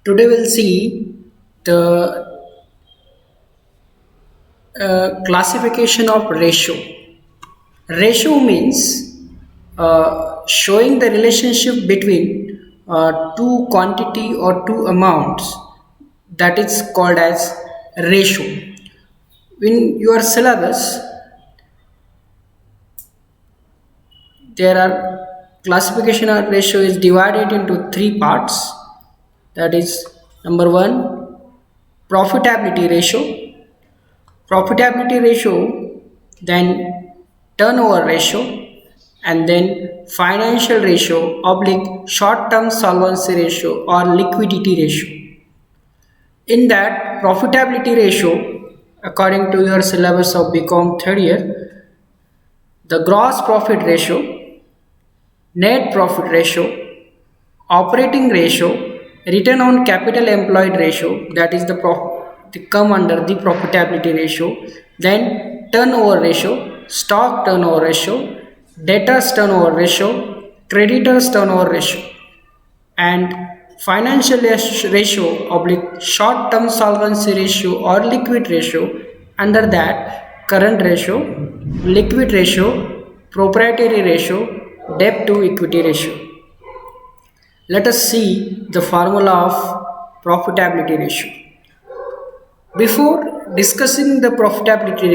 Today we'll see the classification of ratio. Ratio means showing the relationship between two quantity or two amounts, that is called as ratio. In your syllabus, there are classification of ratio is divided into three parts. That is number one, profitability ratio. Profitability ratio, then turnover ratio, and then financial ratio oblique short term solvency ratio or liquidity ratio. In that profitability ratio, according to your syllabus of BCom third year, the gross profit ratio, net profit ratio, operating ratio, return on capital employed ratio, that is they come under the profitability ratio, then turnover ratio, stock turnover ratio, debtors turnover ratio, creditors turnover ratio, and financial ratio oblique short term solvency ratio or liquid ratio. Under that, current ratio, liquid ratio, proprietary ratio, debt to equity ratio. Let us see the formula of profitability ratio. Before discussing the profitability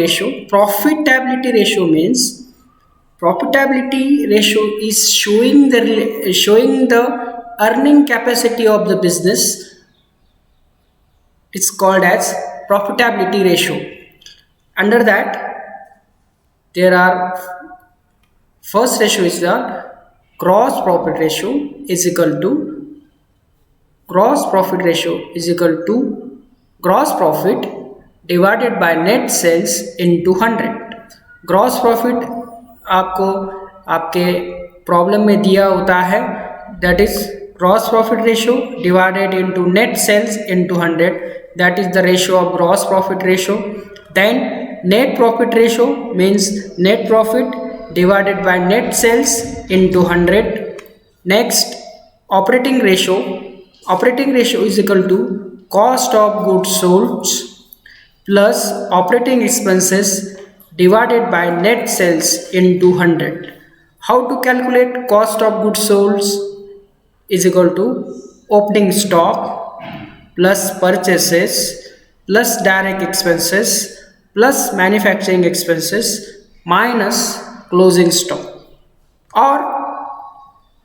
ratio means profitability ratio is showing the earning capacity of the business. It's called as profitability ratio. Under that, there are first ratio is the gross profit ratio is equal to gross profit divided by net sales into 100. Gross profit आपको आपके problem में दिया होता है, that is gross profit ratio divided into net sales into 100, that is the ratio of gross profit ratio. Then net profit ratio means net profit divided by net sales into 100. Next, operating ratio is equal to cost of goods sold plus operating expenses divided by net sales into 100. How to calculate cost of goods sold? Is equal to opening stock plus purchases plus direct expenses plus manufacturing expenses minus closing stock. और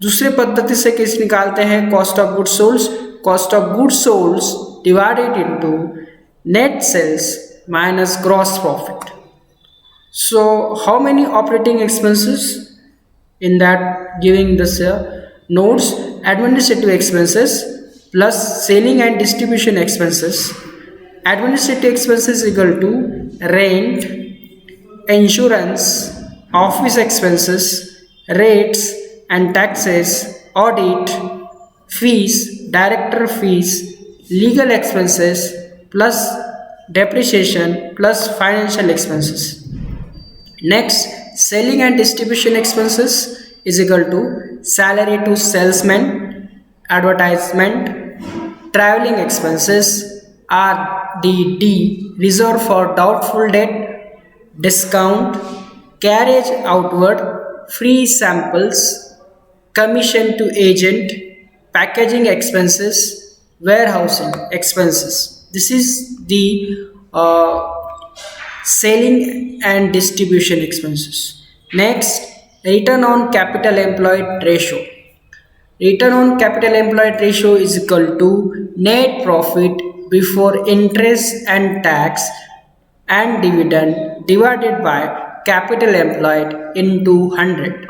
दूसरे पद्धति से कैसे निकालते हैं cost of goods sold divided into net sales minus gross profit. So how many operating expenses in that giving this notes? Administrative expenses plus selling and distribution expenses. Administrative expenses equal to rent, insurance, office expenses, rates and taxes, audit fees, director fees, legal expenses plus depreciation plus financial expenses. Next, selling and distribution expenses is equal to salary to salesman, advertisement, traveling expenses, RDD, reserve for doubtful debt, discount, carriage outward, free samples, commission to agent, packaging expenses, warehousing expenses. This is the selling and distribution expenses. Next, return on capital employed ratio. Return on capital employed ratio is equal to net profit before interest and tax and dividend divided by capital employed into 100.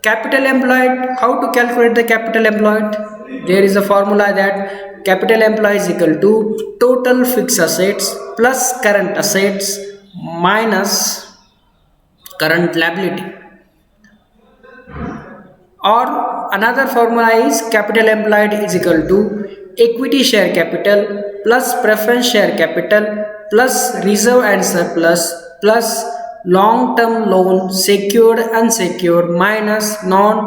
Capital employed, how to calculate the capital employed? There is a formula that capital employed is equal to total fixed assets plus current assets minus current liability. Or another formula is capital employed is equal to equity share capital plus preference share capital plus reserve and surplus plus long term loan secured unsecured minus non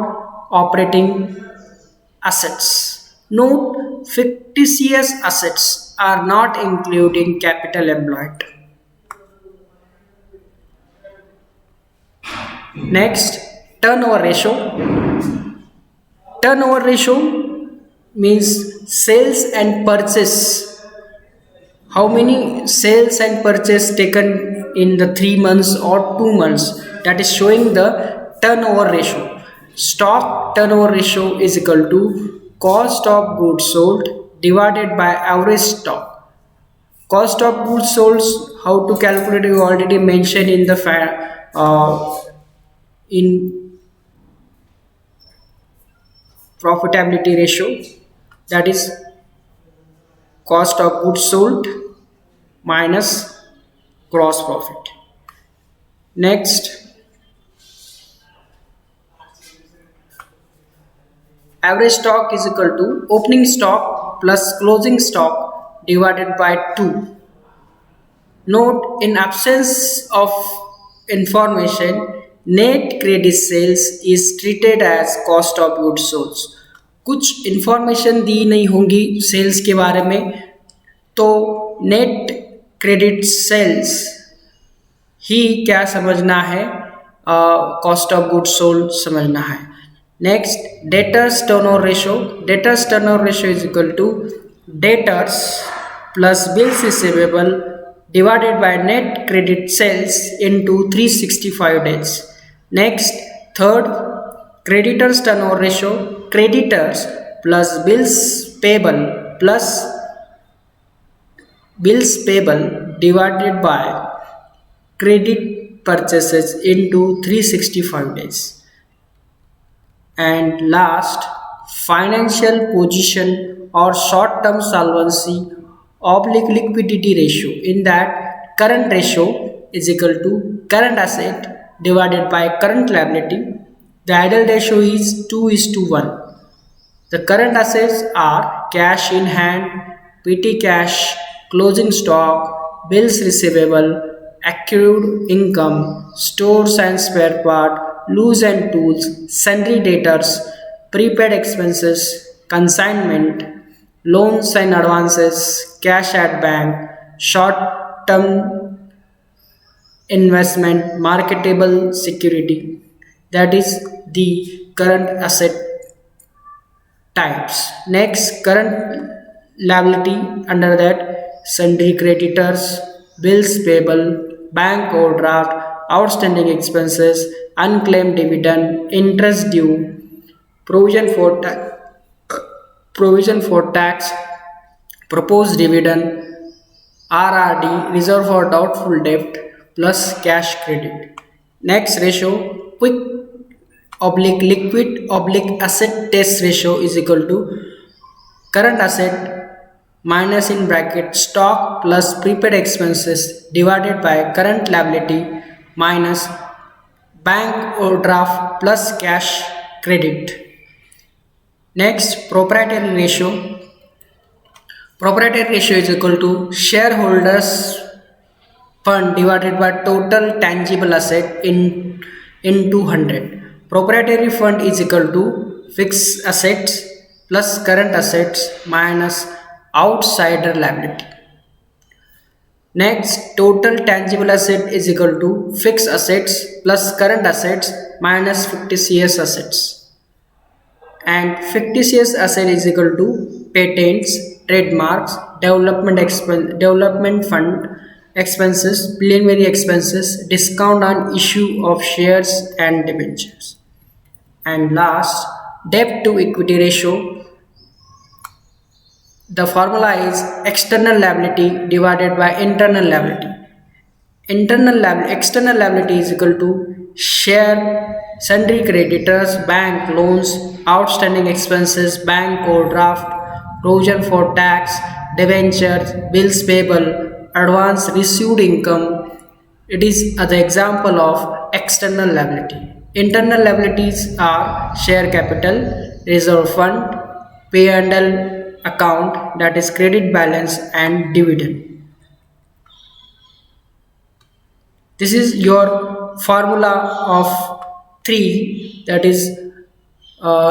operating assets. Note fictitious assets are not including capital employed. Next, turnover ratio. Turnover ratio means sales and purchase. How many sales and purchase taken in the 3 months or 2 months? That is showing the turnover ratio. Stock turnover ratio is equal to cost of goods sold divided by average stock. Cost of goods sold, how to calculate, you already mentioned in the in profitability ratio, that is cost of goods sold minus gross profit. Next, average stock is equal to opening stock plus closing stock divided by 2. Note, in absence of information, net credit sales is treated as cost of goods sold. कुछ information दी नहीं होंगी sales के बारे में, तो net credit sales ही क्या समझना है, कॉस्ट ऑफ गुड्स सोल्ड समझना है. Next, debtors turnover ratio. Debtors turnover ratio is equal to debtors plus bills receivable divided by net credit sales into 365 days. Next, third, creditors turnover ratio. Creditors plus bills payable divided by credit purchases into 365 days. And last, financial position or short term solvency oblique liquidity ratio. In that, current ratio is equal to current asset divided by current liability. The ideal ratio is 2:1. The current assets are cash in hand, PT cash, closing stock, bills receivable, accrued income, stores and spare part, loose and tools, sundry debtors, prepaid expenses, consignment, loans and advances, cash at bank, short-term investment, marketable security. That is the current asset types. Next, current liability, under that sundry creditors, bills payable, bank overdraft, outstanding expenses, unclaimed dividend, interest due, provision for tax, proposed dividend, RRD, reserve for doubtful debt, plus cash credit. Next ratio, quick oblique liquid oblique asset test ratio is equal to current asset minus in bracket stock plus prepaid expenses divided by current liability minus bank overdraft plus cash credit. Next, proprietary ratio. Proprietary ratio is equal to shareholders fund divided by total tangible asset into 100. Proprietary fund is equal to fixed assets plus current assets minus outsider liability. Next, total tangible asset is equal to fixed assets plus current assets minus fictitious assets. And fictitious asset is equal to patents, trademarks, development fund expenses, preliminary expenses, discount on issue of shares and debentures. And last, debt to equity ratio. The formula is external liability divided by internal liability. External liability is equal to share, sundry creditors, bank loans, outstanding expenses, bank overdraft, provision for tax, debentures, bills payable, advance received income. It is the example of external liability. Internal liabilities are share capital, reserve fund, P&L account, that is credit balance, and dividend. This is your formula of 3, that is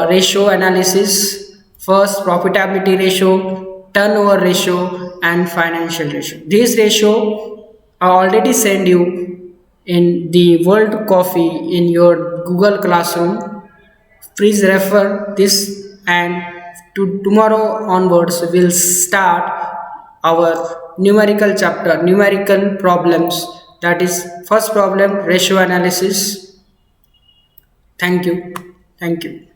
ratio analysis, First, profitability ratio, turnover ratio, and financial ratio. These ratio I already send you in the World Coffee in your Google Classroom. Please refer this, and to tomorrow onwards we'll start our numerical chapter, numerical problems. That is first problem, ratio analysis. Thank you. Thank you.